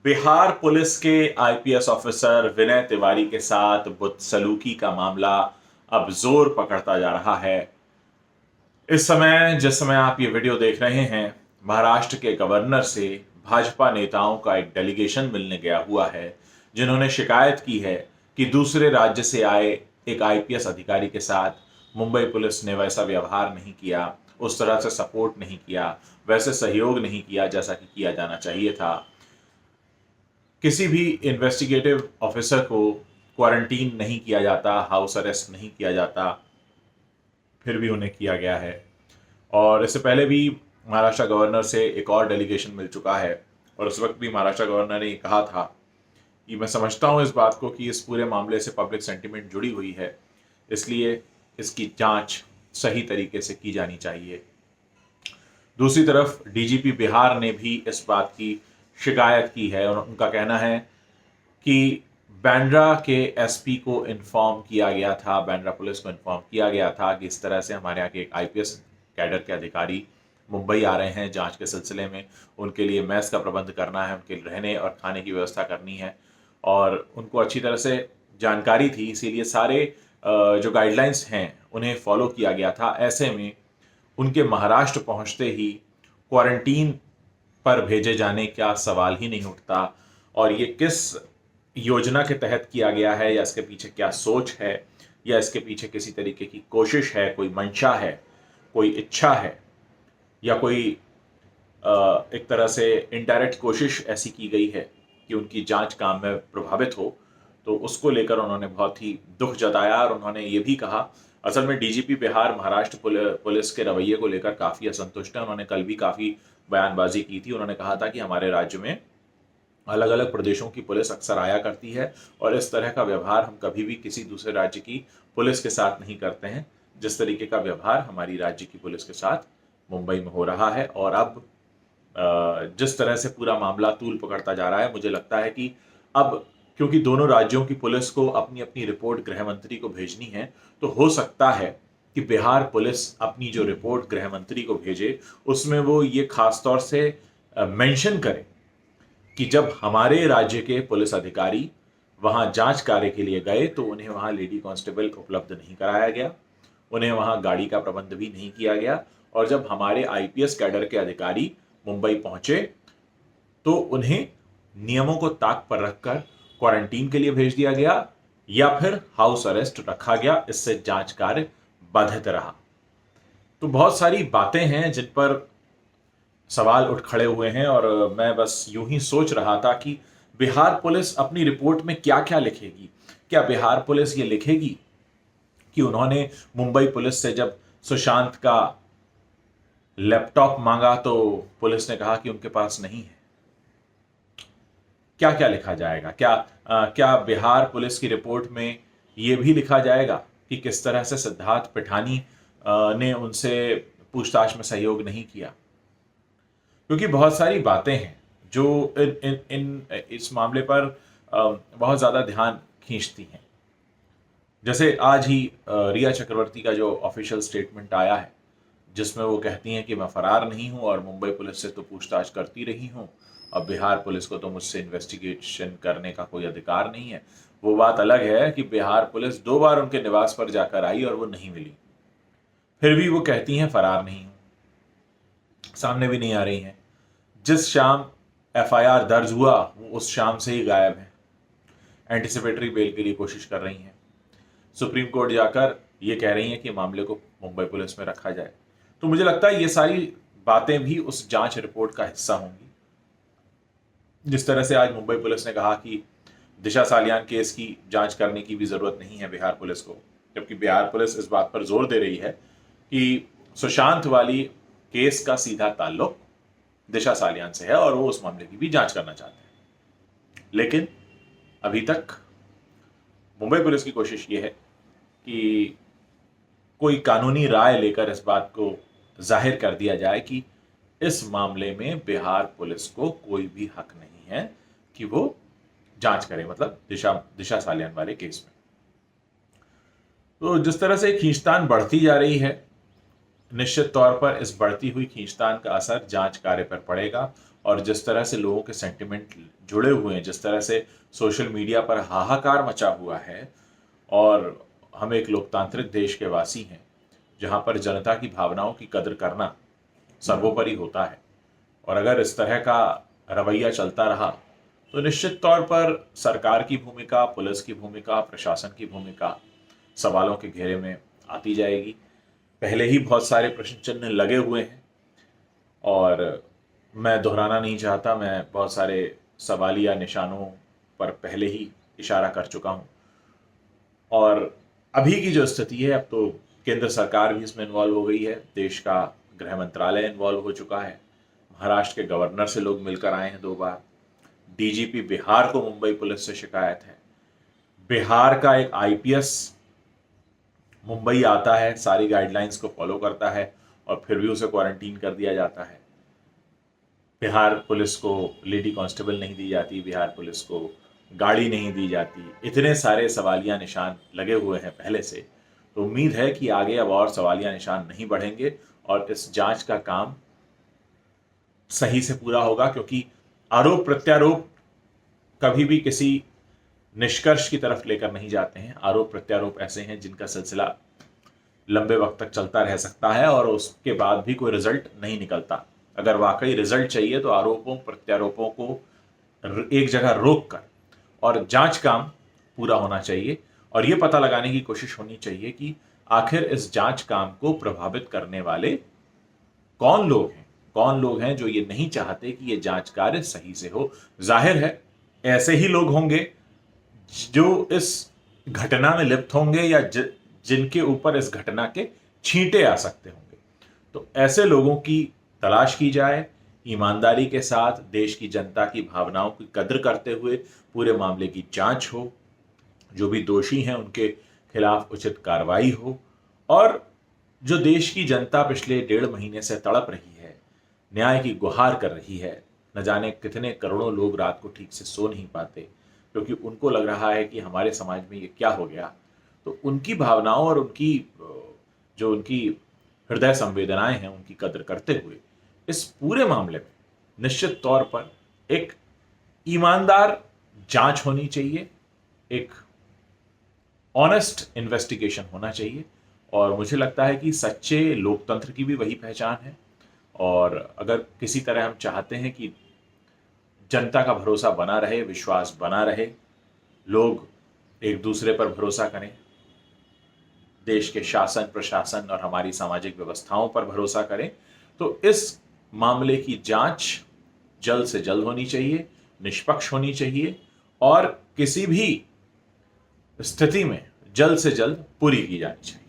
Bihar police के IPS officer Vinay Tiwari के साथ बदसलूकी का मामला अब जोर पकड़ता जा रहा है। इस समय जिस समय आप ये वीडियो देख रहे हैं, महाराष्ट्र के गवर्नर से भाजपा नेताओं का एक डेलीगेशन मिलने गया हुआ है, जिन्होंने शिकायत की है कि दूसरे राज्य से आए एक आईपीएस अधिकारी के साथ मुंबई पुलिस ने वैसा व्यवहार नहीं किया, उस तरह से सपोर्ट नहीं किया, वैसे सहयोग नहीं किया जैसा कि किया जाना चाहिए था। किसी भी इन्वेस्टिगेटिव ऑफिसर को क्वारंटीन नहीं किया जाता, हाउस अरेस्ट नहीं किया जाता, फिर भी उन्हें किया गया है। और इससे पहले भी महाराष्ट्र गवर्नर से एक और डेलीगेशन मिल चुका है, और उस वक्त भी महाराष्ट्र गवर्नर ने कहा था कि मैं समझता हूं इस बात को कि इस पूरे मामले से पब्लिक सेंटिमेंट जुड़ी हुई है, इसलिए इसकी जांच सही तरीके से की जानी चाहिए। दूसरी तरफ डीजीपी बिहार ने भी इस बात की शिकायत की है, और उनका कहना है कि बांद्रा के एसपी को इन्फॉर्म किया गया था, बांद्रा पुलिस को इन्फॉर्म किया गया था कि इस तरह से हमारे यहाँ के एक आईपीएस कैडर के अधिकारी मुंबई आ रहे हैं जांच के सिलसिले में, उनके लिए मैस का प्रबंध करना है, उनके रहने और खाने की व्यवस्था करनी है, और उनको अच्छी तरह से जानकारी थी, इसीलिए सारे जो गाइडलाइंस हैं उन्हें फॉलो किया गया था। ऐसे में उनके महाराष्ट्र पहुंचते ही क्वारंटीन पर भेजे जाने का सवाल ही नहीं उठता। और ये किस योजना के तहत किया गया है, या इसके पीछे क्या सोच है, या इसके पीछे किसी तरीके की कोशिश है, कोई मंशा है, कोई इच्छा है, या कोई एक तरह से इनडायरेक्ट कोशिश ऐसी की गई है कि उनकी जांच काम में प्रभावित हो, तो उसको लेकर उन्होंने बहुत ही दुख जताया। और उन्होंने ये भी कहा, असल में डीजीपी बिहार महाराष्ट्र पुलिस के रवैये को लेकर काफ़ी असंतुष्ट है। उन्होंने कल भी काफ़ी बयानबाजी की थी। उन्होंने कहा था कि हमारे राज्य में अलग अलग प्रदेशों की पुलिस अक्सर आया करती है, और इस तरह का व्यवहार हम कभी भी किसी दूसरे राज्य की पुलिस के साथ नहीं करते हैं, जिस तरीके का व्यवहार हमारी राज्य की पुलिस के साथ मुंबई में हो रहा है। और अब जिस तरह से पूरा मामला तूल पकड़ता जा रहा है, मुझे लगता है कि अब क्योंकि दोनों राज्यों की पुलिस को अपनी अपनी रिपोर्ट गृह मंत्री को भेजनी है, तो हो सकता है कि बिहार पुलिस अपनी जो रिपोर्ट गृह मंत्री को भेजे, उसमें वो ये खास तौर से मेंशन करे कि जब हमारे राज्य के पुलिस अधिकारी वहां जांच कार्य के लिए गए तो उन्हें वहां लेडी कांस्टेबल उपलब्ध नहीं कराया गया, उन्हें वहां गाड़ी का प्रबंध भी नहीं किया गया, और जब हमारे आईपीएस कैडर के अधिकारी मुंबई पहुंचे तो उन्हें नियमों को ताक पर रखकर क्वारंटीन के लिए भेज दिया गया, या फिर हाउस अरेस्ट रखा गया। इससे जांच कार्य बाधित रहा। तो बहुत सारी बातें हैं जिन पर सवाल उठ खड़े हुए हैं, और मैं बस यूं ही सोच रहा था कि बिहार पुलिस अपनी रिपोर्ट में क्या क्या लिखेगी। क्या बिहार पुलिस ये लिखेगी कि उन्होंने मुंबई पुलिस से जब सुशांत का लैपटॉप मांगा तो पुलिस ने कहा कि उनके पास नहीं है? क्या क्या लिखा जाएगा? क्या बिहार पुलिस की रिपोर्ट में यह भी लिखा जाएगा कि किस तरह से सिद्धार्थ पिठानी ने उनसे पूछताछ में सहयोग नहीं किया? क्योंकि बहुत सारी बातें हैं जो इस मामले पर बहुत ज़्यादा ध्यान खींचती हैं। जैसे आज ही रिया चक्रवर्ती का जो ऑफिशियल स्टेटमेंट आया है, जिसमें वो कहती हैं कि मैं फरार नहीं हूं और मुंबई पुलिस से तो पूछताछ करती रही हूं, अब बिहार पुलिस को तो मुझसे इन्वेस्टिगेशन करने का कोई अधिकार नहीं है। वो बात अलग है कि बिहार पुलिस 2 बार उनके निवास पर जाकर आई और वो नहीं मिली, फिर भी वो कहती हैं फरार नहीं हूं, सामने भी नहीं आ रही हैं। जिस शाम एफआईआर दर्ज हुआ वो उस शाम से ही गायब है, एंटिसिपेटरी बेल के लिए कोशिश कर रही हैं, सुप्रीम कोर्ट जाकर ये कह रही हैं कि मामले को मुंबई पुलिस में रखा जाए। तो मुझे लगता है ये सारी बातें भी उस जांच रिपोर्ट का हिस्सा होंगी। जिस तरह से आज मुंबई पुलिस ने कहा कि दिशा सालियान केस की जांच करने की भी जरूरत नहीं है बिहार पुलिस को, जबकि बिहार पुलिस इस बात पर जोर दे रही है कि सुशांत वाली केस का सीधा ताल्लुक दिशा सालियान से है और वो उस मामले की भी जांच करना चाहते हैं। लेकिन अभी तक मुंबई पुलिस की कोशिश ये है कि कोई कानूनी राय लेकर इस बात को जाहिर कर दिया जाए कि इस मामले में बिहार पुलिस को कोई भी हक नहीं है कि वो जांच करे, मतलब दिशा सालियान वाले केस में। तो जिस तरह से खींचतान बढ़ती जा रही है, निश्चित तौर पर इस बढ़ती हुई खींचतान का असर जांच कार्य पर पड़ेगा, और जिस तरह से लोगों के सेंटिमेंट जुड़े हुए हैं, जिस तरह से सोशल मीडिया पर हाहाकार मचा हुआ है, और हम एक लोकतांत्रिक देश के वासी हैं जहां पर जनता की भावनाओं की कदर करना सर्वोपरि होता है, और अगर इस तरह का रवैया चलता रहा तो निश्चित तौर पर सरकार की भूमिका, पुलिस की भूमिका, प्रशासन की भूमिका सवालों के घेरे में आती जाएगी। पहले ही बहुत सारे प्रश्न चिन्ह लगे हुए हैं और मैं दोहराना नहीं चाहता, मैं बहुत सारे सवालिया निशानों पर पहले ही इशारा कर चुका हूं। और अभी की जो स्थिति है, अब तो केंद्र सरकार भी इसमें इन्वॉल्व हो गई है, देश का गृह मंत्रालय इन्वॉल्व हो चुका है, महाराष्ट्र के गवर्नर से लोग मिलकर आए हैं 2 बार, डीजीपी बिहार को मुंबई पुलिस से शिकायत है, बिहार का एक आईपीएस मुंबई आता है, सारी गाइडलाइंस को फॉलो करता है और फिर भी उसे क्वारंटीन कर दिया जाता है। बिहार पुलिस को लेडी कांस्टेबल नहीं दी जाती, बिहार पुलिस को गाड़ी नहीं दी जाती। इतने सारे सवालिया निशान लगे हुए हैं पहले से, तो उम्मीद है कि आगे अब और सवालिया निशान नहीं बढ़ेंगे और इस जांच का काम सही से पूरा होगा, क्योंकि आरोप प्रत्यारोप कभी भी किसी निष्कर्ष की तरफ लेकर नहीं जाते हैं। आरोप प्रत्यारोप ऐसे हैं जिनका सिलसिला लंबे वक्त तक चलता रह सकता है और उसके बाद भी कोई रिजल्ट नहीं निकलता। अगर वाकई रिजल्ट चाहिए तो आरोपों प्रत्यारोपों को एक जगह रोक कर और जांच काम पूरा होना चाहिए, और यह पता लगाने की कोशिश होनी चाहिए कि आखिर इस जांच काम को प्रभावित करने वाले कौन लोग हैं जो ये नहीं चाहते कि ये जांच कार्य सही से हो। जाहिर है ऐसे ही लोग होंगे जो इस घटना में लिप्त होंगे या जिनके ऊपर इस घटना के छींटे आ सकते होंगे। तो ऐसे लोगों की तलाश की जाए, ईमानदारी के साथ देश की जनता की भावनाओं की कद्र करते हुए पूरे मामले की जांच हो, जो भी दोषी हैं उनके खिलाफ उचित कार्रवाई हो, और जो देश की जनता पिछले 1.5 महीने से तड़प रही है, न्याय की गुहार कर रही है, न जाने कितने करोड़ों लोग रात को ठीक से सो नहीं पाते क्योंकि उनको लग रहा है कि हमारे समाज में ये क्या हो गया, तो उनकी भावनाओं और उनकी हृदय संवेदनाएं हैं, उनकी कद्र करते हुए इस पूरे मामले में निश्चित तौर पर एक ईमानदार जांच होनी चाहिए, एक ऑनेस्ट इन्वेस्टिगेशन होना चाहिए, और मुझे लगता है कि सच्चे लोकतंत्र की भी वही पहचान है। और अगर किसी तरह हम चाहते हैं कि जनता का भरोसा बना रहे, विश्वास बना रहे, लोग एक दूसरे पर भरोसा करें, देश के शासन, प्रशासन और हमारी सामाजिक व्यवस्थाओं पर भरोसा करें, तो इस मामले की जांच जल्द से जल्द होनी चाहिए, निष्पक्ष होनी चाहिए और किसी भी स्थिति में जल्द से जल्द पूरी की जानी चाहिए।